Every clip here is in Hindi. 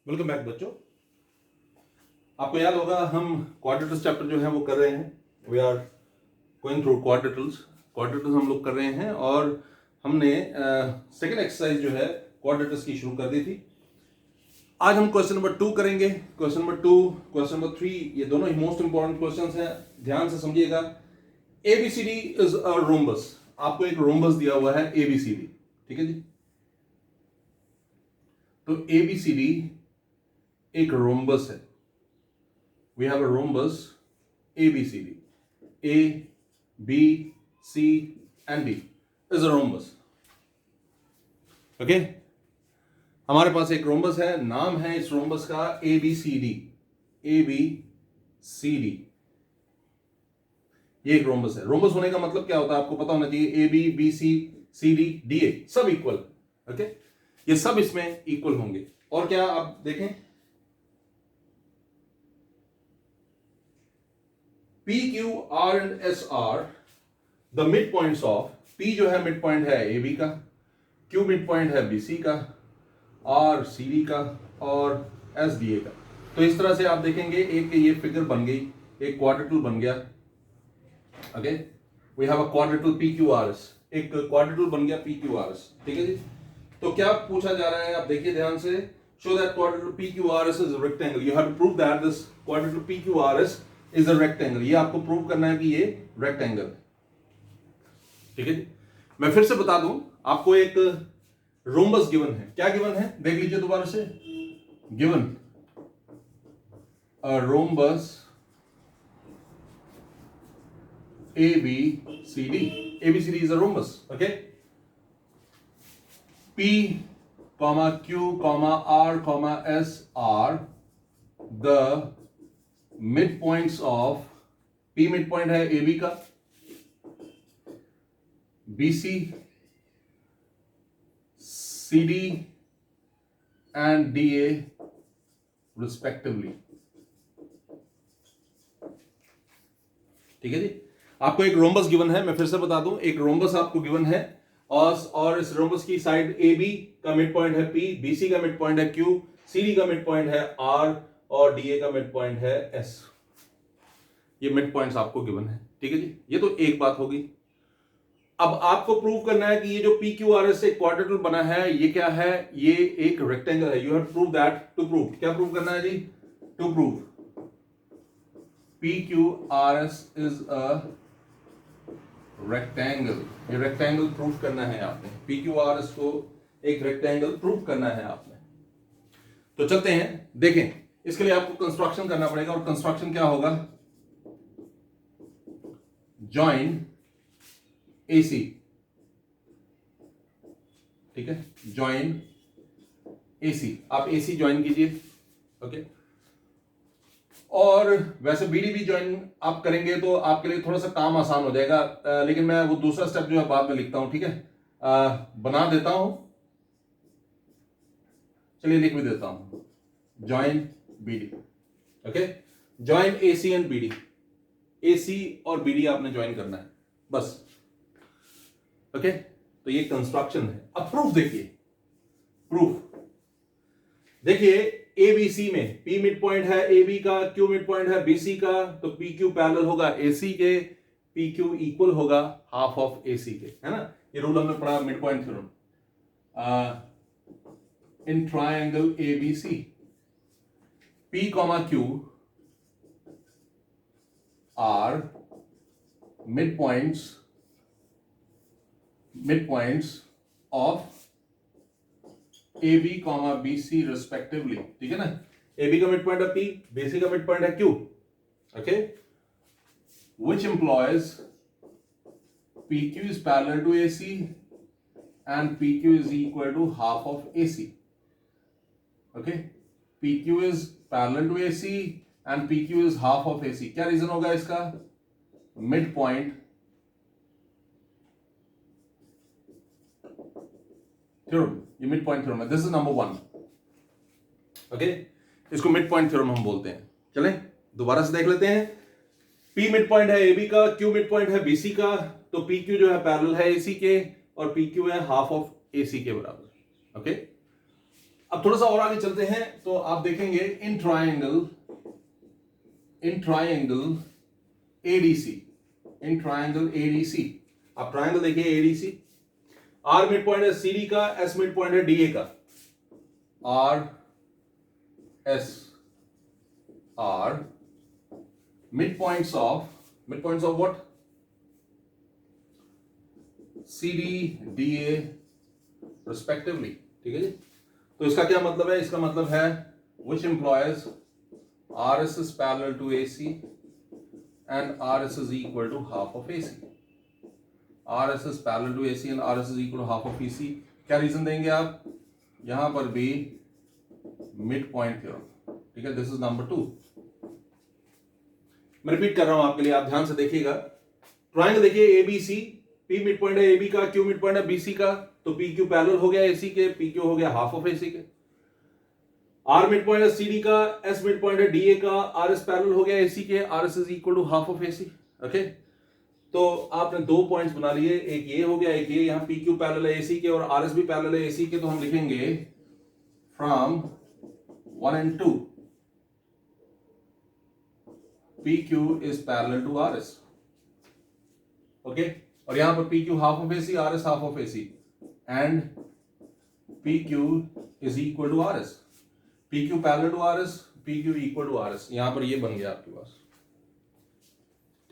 वेलकम बैक बच्चों। आपको याद होगा हम क्वाड्रेटर्स चैप्टर जो है वो कर रहे हैं। वी आर गोइंग थ्रू क्वाड्रेटर्स हम लोग कर रहे हैं और हमने सेकंड एक्सरसाइज जो है क्वाड्रेटर्स की शुरू कर दी थी। आज हम क्वेश्चन नंबर 2 करेंगे। क्वेश्चन नंबर 2, क्वेश्चन नंबर 3, ये दोनों ही मोस्ट इंपॉर्टेंट क्वेश्चंस हैं। ध्यान से समझिएगा। ABCD is a rhombus. आपको एक रोम्बस दिया हुआ है ABCD, ठीक है जी। तो ABCD एक रोम्बस है। We have a rhombus ABCD, A B C and D is a rhombus. Okay, हमारे पास एक रोम्बस है, नाम है इस रोम्बस का ABCD। ABCD ये एक रोम्बस है। रोम्बस होने का मतलब क्या होता है आपको पता होना चाहिए। AB BC CD DA सब इक्वल। ओके, ये सब इसमें इक्वल होंगे। और क्या आप देखें, P Q R and S are the midpoints of P जो है मिड पॉइंट है AB का, Q मिड पॉइंट है BC का, R CD का और S DA का। तो इस तरह से आप देखेंगे एक ये फिगर बन गई, एक क्वाड्रेटल बन गया। Okay, we have a quadrilateral PQRS, एक क्वाड्रेटल बन गया PQRS, ठीक है जी। तो क्या पूछा जा रहा है आप देखिए ध्यान से। Show that quadrilateral PQRS is a rectangle. You have to prove that this quadrilateral PQRS is a rectangle. ये आपको प्रूव करना है कि ये रेक्टेंगल है, ठीक है जी। मैं फिर से बता दूं आपको, एक रोम्बस गिवन है। क्या गिवन है देख लीजिए दोबारा से। Given a rhombus ABCD। ABCD is a rhombus. Okay. P, Q, R, S are the midpoints of P midpoint है AB का, BC, CD and DA respectively। ठीक है जी। आपको एक रोम्बस गिवन है, मैं फिर से बता दूं, एक रोम्बस आपको गिवन है और इस रोम्बस की साइड AB का मिड पॉइंट है P, BC का मिड पॉइंट है Q, CD का मिड पॉइंट है R और DA का मिड पॉइंट है S। ये मिड पॉइंट्स आपको गिवन है, ठीक है जी। ये तो एक बात होगी। अब आपको प्रूव करना है कि ये जो PQRS से क्वाड्रेटल बना है ये क्या है, ये एक रेक्टेंगल है। You have to prove that. To prove क्या प्रूव करना है जी? To prove PQRS is a rectangle. ये रेक्टेंगल प्रूफ करना है आपने। PQRS को एक रेक्टेंगल प्रूफ करना है आपने। तो चलते हैं, देखें। इसके लिए आपको कंस्ट्रक्शन करना पड़ेगा और कंस्ट्रक्शन क्या होगा? जॉइन AC, ठीक है, जॉइन AC। आप AC ज्वाइन कीजिए। ओके, और वैसे BD भी ज्वाइन आप करेंगे तो आपके लिए थोड़ा सा काम आसान हो जाएगा, लेकिन मैं वो दूसरा स्टेप जो है बाद में लिखता हूं, ठीक है। बना देता हूं, चलिए लिख भी देता हूं। Join BD। Okay, join AC and BD। AC और BD आपने ज्वाइन करना है बस। ओके, तो ये कंस्ट्रक्शन है। अब प्रूफ देखिए। प्रूफ देखिए, ABC में P मिड पॉइंट है AB का, Q मिड पॉइंट है BC का, तो PQ पैरेलल होगा AC के, PQ इक्वल होगा हाफ ऑफ AC के, है ना। ये रूल हमने पढ़ा mid point theorem. In triangle ABC P, Q are midpoints of AB, BC respectively, ठीक है ना। AB का मिड पॉइंट है P, BC का मिड पॉइंट है Q। Okay, which implies PQ is parallel to AC and PQ is equal to half of AC। okay, PQ is parallel to AC and PQ is half of AC। क्या रीजन होगा इसका? Mid point theorem. ये मिड पॉइंट थ्योरम है। This is number 1। ओके, इसको मिड पॉइंट थ्योरम हम बोलते हैं। चलें दोबारा से देख लेते हैं। P मिड पॉइंट है AB का, Q मिड पॉइंट है BC का, तो PQ जो है पैरेलल है AC के और PQ है हाफ ऑफ AC के बराबर। ओके, अब थोड़ा सा और आगे चलते हैं तो आप देखेंगे in triangle ADC, in triangle ADC, आप ट्रायंगल देखिए एडीसी, आर मिड पॉइंट है सीडी का, एस मिड पॉइंट है डीए का, R S are mid points of what, CD DA respectively, ठीक है जी। तो इसका क्या मतलब है, इसका मतलब है which implies RS is parallel to AC and RS is equal to half of AC. RS is parallel to AC and RS is equal to half of AC. क्या रीजन देंगे आप, यहां पर भी मिड पॉइंट थ्योरम, ठीक है। This is number 2। मैं रिपीट कर रहा हूं आपके लिए, आप ध्यान से देखिएगा। ट्रायंगल देखिए एबीसी, पी मिड पॉइंट है एबी का, क्यू मिड पॉइंट है बीसी का, तो पी क्यू पैरेलल हो गया एसी के, पी क्यू हो गया हाफ ऑफ एसी के। आर मिड पॉइंट है सीडी का, एस मिड पॉइंट है डीए का, आर एस पैरेलल हो गया एसी के, R S is equal to half of AC. Okay, तो आपने 2 पॉइंट्स बना लिए, एक ये हो गया, एक ये, यहां पी क्यू पैरेलल है एसी के और आर एस भी पैरेलल है एसी के, तो हम लिखेंगे from 1 and 2 P Q is parallel to R S. Okay, और यहां पर P Q half of AC, R S half of AC, and P Q is equal to R S, P Q parallel to R S, P Q equal to R S. यहां पर ये बन गया आपके पास,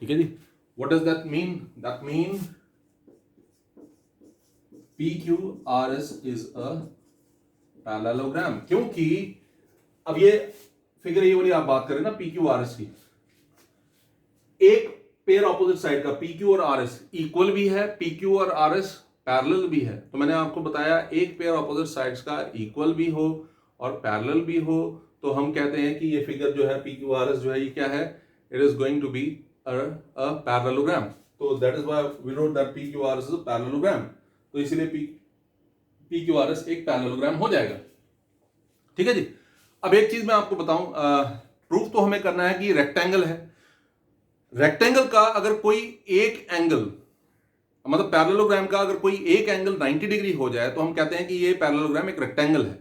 ठीक है जी। What does that mean, that mean P Q R S is a parallelogram, क्योंकि अब ये फिगर ये वाली आप बात करें ना पी क्यू आर एस की, एक पेयर ऑपोजिट साइड का पी क्यू और आर एस इक्वल भी है, पी क्यू और आर एस पैरेलल भी है। तो मैंने आपको बताया एक पेयर ऑपोजिट साइड्स का इक्वल भी हो और पैरेलल भी हो, तो हम कहते हैं कि ये फिगर जो है पी क्यू आर एस जो है ये क्या है, it is going to be a parallelogram. तो that is why we wrote that P Q R S is a parallelogram. तो इसीलिए पी क्यू आर एस एक पैरेललोग्राम हो जाएगा, ठीक है जी। अब एक चीज मैं आपको बताऊं, प्रूफ तो हमें करना है कि रेक्टेंगल है। रेक्टेंगल का अगर कोई एक एंगल, मतलब पैरेललोग्राम का अगर कोई एक एंगल 90 डिग्री हो जाए तो हम कहते हैं कि ये पैरेललोग्राम एक रेक्टेंगल है।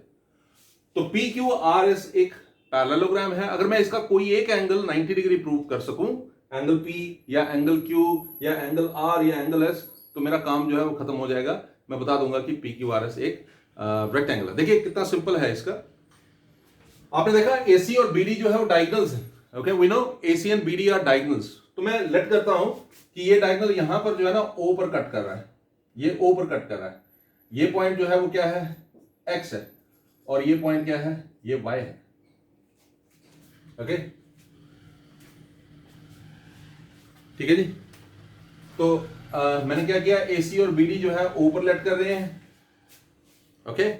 तो पी क्यू आर एस एक पैरेललोग्राम है। अगर मैं इसका कोई एक एंगल 90 डिग्री प्रूव कर सकूं, एंगल पी या एंगल क्यू या एंगल आर या एंगल एस, तो मेरा काम जो है वो खत्म हो जाएगा। मैं बता दूंगा कि पी क्यू आर एस एक रेक्टेंगल है। देखिए कितना सिंपल है इसका। आपने देखा एसी और बीडी जो है वो डायगोनल्स है। Okay, we know AC and BD are diagonals. तो मैं लेट करता हूं कि ये डायगोनल यहां पर जो है ना ओ पर कट कर रहा है, ये ओ पर कट कर रहा है। ये पॉइंट जो है वो क्या है, एक्स है, और ये पॉइंट क्या है, ये वाई है। ओके, ठीक है जी। तो मैंने क्या किया, एसी और बीडी जो है ओ पर लेट कर रहे हैं। ओके,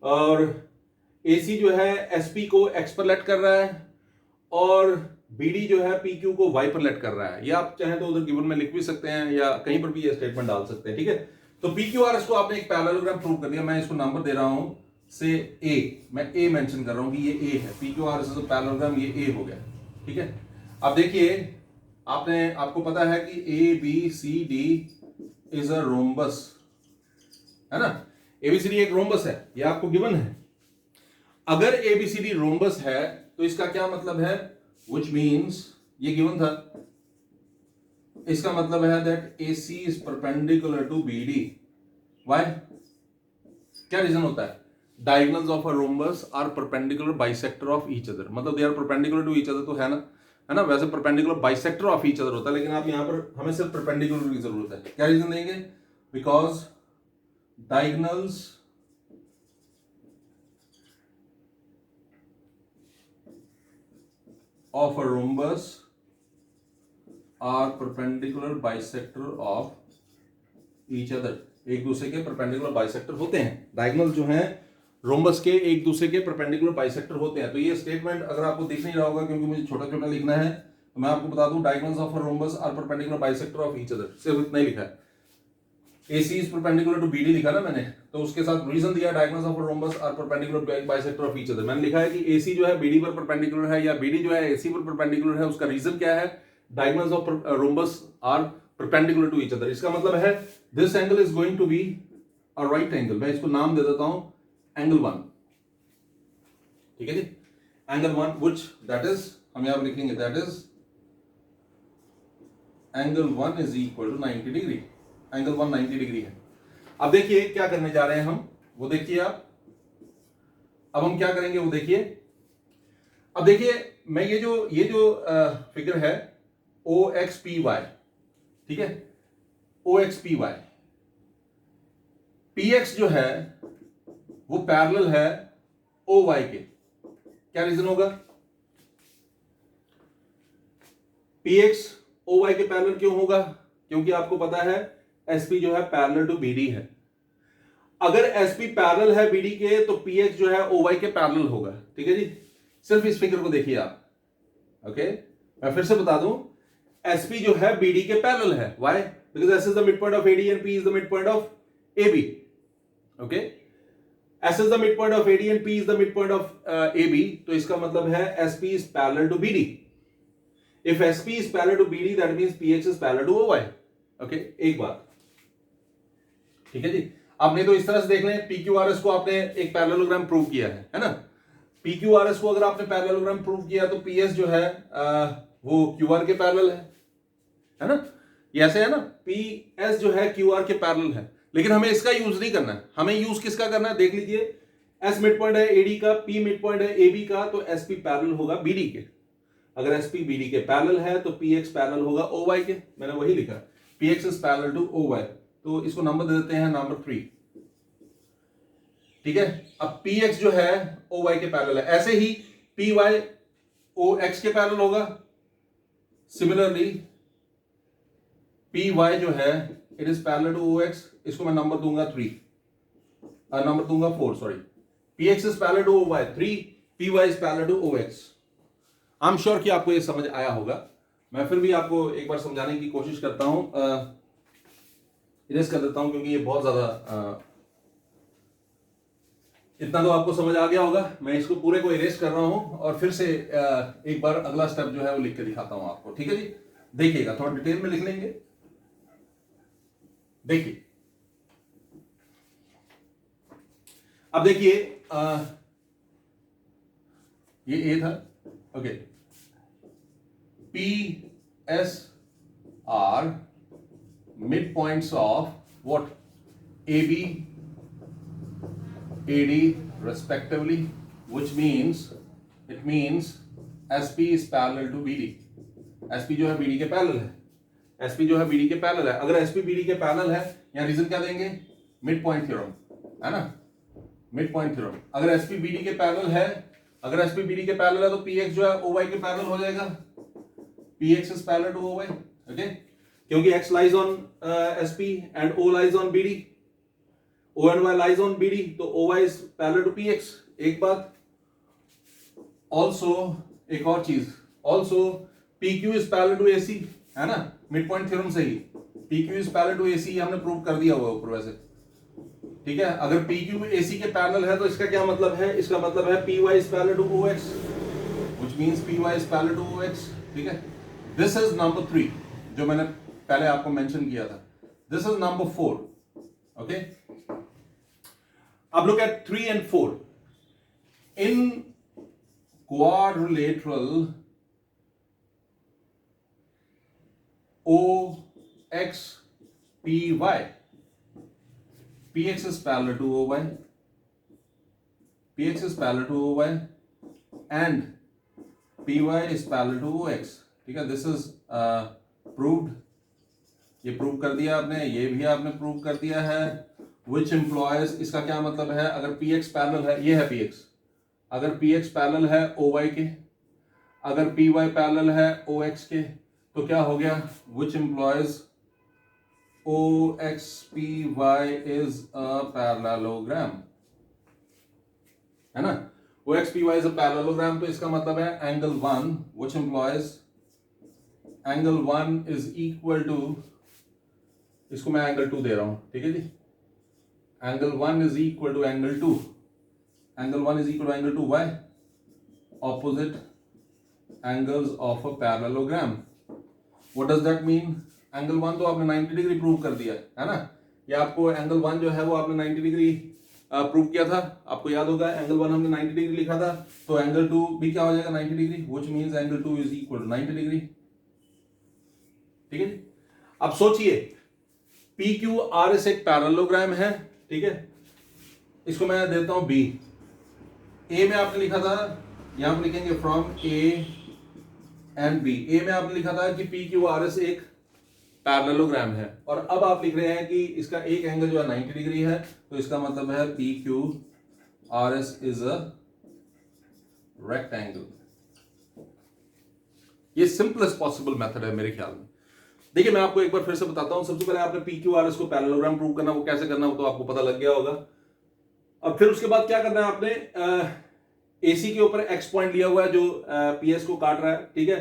और एसी जो है एसपी को एक्स पर लेट कर रहा है और बीडी जो है पी क्यू को वाई पर लेट कर रहा है। ये आप चाहें तो उधर गिवन में लिख भी सकते हैं या कहीं पर भी ये स्टेटमेंट डाल सकते हैं, ठीक है। तो पी क्यू आर एस को आपने एक पैरेललोग्राम प्रूव कर दिया। मैं इसको नंबर दे रहा हूं से ए, मैं ए मेंशन कर रहा हूं कि ये ए है। P Q R S parallelogram, ये ए हो गया, ठीक है। अब देखिए, आपको पता है कि A B C D is a rhombus, है ना। एबीसीडी एक रोम्बस है, ये आपको गिवन है। अगर एबीसीडी रोम्बस है तो इसका क्या मतलब है, which means ये गिवन था, इसका मतलब है that AC is perpendicular to BD. Why? क्या रीजन होता है, diagonals of a rhombus are perpendicular bisector of each other, मतलब they are perpendicular to each other, तो है ना, वैसे perpendicular bisector of each other होता है, लेकिन आप यहां पर हमें सिर्फ perpendicular की जरूरत है। क्या रीजन देंगे, because diagonals of a rhombus are perpendicular bisector of each other, एक दूसरे के परपेंडिकुलर बाइसेक्टर होते हैं। डायगोनल जो हैं रोम्बस के एक दूसरे के परपेंडिकुलर बाइसेक्टर होते हैं। तो ये स्टेटमेंट अगर आपको दिख नहीं रहा होगा क्योंकि मुझे छोटा छोटा लिखना है, तो मैं आपको बता दूं diagonals of a rhombus are perpendicular bisector of each other, सिर्फ इतना ही लिखा है। AC is perpendicular to BD लिखा ना मैंने, तो उसके साथ रीजन दिया diagonals of a rhombus are perpendicular bisector of each other. मैंने लिखा है कि AC जो है BD पर परपेंडिकुलर है या BD जो है AC पर परपेंडिकुलर है, उसका रीजन क्या है, diagonals of rhombus are perpendicular to each other. इसका मतलब है this angle is going to be a right angle. मैं इसको नाम दे देता हूं एंगल 1, ठीक है जी। Angle one which that is, हम यहां पर लिखेंगे that is angle one is equal to 90 degree. Angle one 90 degree है। अब देखिए क्या करने जा रहे हैं हम, वो देखिए आप। अब हम क्या करेंगे वो देखिए। अब देखिए मैं ये जो फिगर है ओ एक्स पी वाई, ठीक है, O X P Y, P X जो है वो पैरेलल है ओ वाई के। क्या रीजन होगा? पी एक्स ओ वाई के पैरेलल क्यों होगा? क्योंकि आपको पता है एसपी जो है पैरेलल टू बीडी है। अगर एसपी पैरेलल है बीडी के तो पी एक्स जो है ओ वाई के पैरेलल होगा। ठीक है जी। सिर्फ इस फिगर को देखिए आप। ओके, मैं फिर से बता दूं, एसपी जो है बीडी के पैरेलल है। Why? Because S is the mid point of AD and P is the mid point of AB. Okay, S is the mid point of AD and P is the mid point of AB, तो इसका मतलब है SP is parallel to BD. If SP is parallel to BD that means PX is parallel to OY. Okay, एक बात, ठीक है जी। आपने तो इस तरह से देख लें, पीक्यूआरएस को आपने एक पैरेललोग्राम प्रूव किया है ना। पीक्यूआरएस को अगर आपने पैरेललोग्राम प्रूव किया तो पीएस जो है वो क्यूआर के पैरेलल है ना। ये ऐसे है ना, पीएस जो है क्यूआर के पैरेलल है। लेकिन हमें इसका यूज नहीं करना है, हमें यूज किसका करना है? देख लीजिए, एस मिड पॉइंट है एडी का, पी मिड पॉइंट है एबी का, तो एसपी पैरेलल होगा बीडी के। अगर एसपी बीडी के पैरेलल है तो पीएक्स पैरेलल होगा ओवाई के। मैंने वही लिखा, PX is parallel to OY. तो इसको नंबर दे देते हैं नंबर 3। ठीक है, अब px जो है oy के पैरेलल है। ऐसे ही py ox के पैरेलल होगा। सिमिलरली py जो है it is parallel to ox। इसको मैं नंबर दूंगा 3, नंबर दूंगा 4, sorry. px is parallel to oy 3, py is parallel to ox। I am sure कि आपको ये समझ आया होगा। मैं फिर भी आपको एक बार समझाने की कोशिश करता हूं, इरेज कर देता हूं क्योंकि ये बहुत ज्यादा इतना तो आपको समझ आ गया होगा। मैं इसको पूरे को इरेज कर रहा हूं और फिर से एक बार अगला स्टेप जो है वो लिख के दिखाता हूं आपको। ठीक है जी, देखिएगा, थोड़ा डिटेल में लिख लेंगे। देखिए, अब देखिए, ये ए था। Okay, P S are mid points of what? A B AD respectively, which means it means SP is parallel to BD। SP जो है BD के पैरेलल है। SP जो है BD के पैरेलल है। अगर SP BD के पैरेलल है, यहाँ रीजन क्या देंगे? मिड पॉइंट थ्योरम, है ना, मिड पॉइंट थ्योरम। अगर SP BD के पैरेलल है, अगर SP BD के पैरेलल है तो PX जो है OY के पैरेलल हो जाएगा। PX is parallel to OY, okay? क्योंकि X lies on SP and O lies on BD, O and Y lies on BD, तो OY is parallel to PX। एक बात, also एक और चीज, also PQ is parallel to AC, है ना, मिड पॉइंट थ्योरम से ही PQ is parallel to AC हमने प्रूव कर दिया हुआ ऊपर वैसे। ठीक है, अगर PQ AC के पैरेलल है तो इसका क्या मतलब है? इसका मतलब है PY is parallel to OX, which means PY is parallel to OX। ठीक है, this is number 3 जो मैंने पहले आपको मेंशन किया था। This is number 4, okay? अब look at 3 and 4 in quadrilateral OXPY, PX is parallel to OY, PX is parallel to OY and PY is parallel to OX। ठीक है, this is proved। ये प्रूव कर दिया आपने, ये भी आपने प्रूव कर दिया है। Which implies, इसका क्या मतलब है? अगर PX पैरेलल है, ये है PX, अगर PX पैरेलल है OY के, अगर PY पैरेलल है OX के, तो क्या हो गया? Which implies OXPY is a parallelogram, है ना। OXPY is a parallelogram, तो इसका मतलब है angle 1, which implies angle 1 is equal to, इसको मैं angle 2 दे रहा हूं। ठीक है जी, angle 1 is equal to angle 2, angle 1 is equal to angle 2। why? Opposite angles of a parallelogram। what does that mean? angle 1 तो आपने 90 डिग्री प्रूव कर दिया है ना। ये आपको angle 1 जो है वो आपने 90 डिग्री प्रूव किया था, आपको याद होगा एंगल 1 हमने 90 डिग्री लिखा था, तो एंगल 2 भी क्या हो जाएगा 90 degree, which means angle 2 is equal to 90 degree. ठीक है जी। अब सोचिए पी क्यू आर एस एक पैरेललोग्राम है, ठीक है, इसको मैं देता हूं बी। ए में आपने लिखा था, यहां पर लिखेंगे फ्रॉम ए एंड बी। ए में आपने लिखा था कि पी क्यू आर एस एक पैरेललोग्राम है, और अब आप लिख रहे हैं कि इसका एक एंगल जो है 90 डिग्री है, तो इसका मतलब है P Q R S is a rectangle. ये सिंपलेस्ट पॉसिबल मेथड है मेरे ख्याल में। देखिए मैं आपको एक बार फिर से बताता हूं, सबसे पहले आपने पी क्यू आर एस को पैरेललोग्राम प्रूव करना, वो कैसे करना वो तो आपको पता लग गया होगा। अब फिर उसके बाद क्या करना है आपने, एसी के ऊपर एक्स पॉइंट लिया हुआ है जो पीएस को काट रहा है, ठीक है,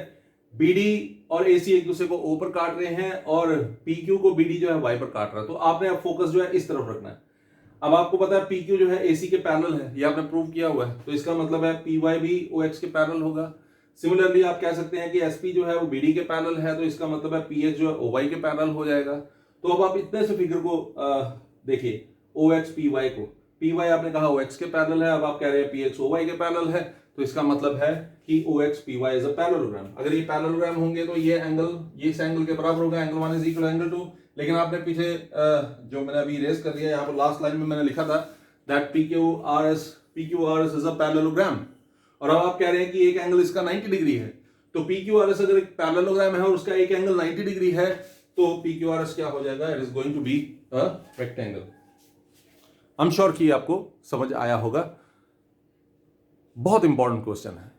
बीडी और एसी एक दूसरे को ओ पर काट रहे हैं, और पीक्यू को बीडी जो है वाई पर काट रहा है। तो आपने अब फोकस जो है इस तरफ रखना है। अब आपको पता है पीक्यू जो है एसी के पैरेलल है, ये आपने प्रूव किया हुआ है, तो इसका मतलब है पीवाई भी ओएक्स के पैरेलल होगा। सिमिलरली आप कह सकते हैं कि एसपी जो है वो बीडी के पैरेलल है, तो इसका मतलब है पीएक्स जो है ओवाई के पैरेलल हो जाएगा। तो अब आप इतने से फिगर को देखिए, ओएक्स पीवाई को, पीवाई आपने कहा ओएक्स के पैरेलल है, अब आप कह रहे हैं पीएक्स ओवाई के पैरेलल है, तो इसका मतलब है कि OX PY is a parallelogram. अगर ये पैरेललोग्राम होंगे तो ये एंगल ये इस एंगल के बराबर होगा, angle 1 is equal to angle 2। लेकिन आपने पीछे जो मैंने अभी इरेज कर दिया, यहाँ पर लास्ट लाइन में मैंने लिखा था that PQRS is a parallelogram, और अब आप कह रहे हैं कि एक एंगल इसका 90 डिग्री है। तो PQRS अगर एक पैरेललोग्राम है और उसका एक एंगल 90 डिग्री है, तो PQRS क्या हो जाएगा, it is going to be a rectangle. I am sure कि आपको समझ आया होगा। बहुत इंपॉर्टेंट क्वेश्चन है।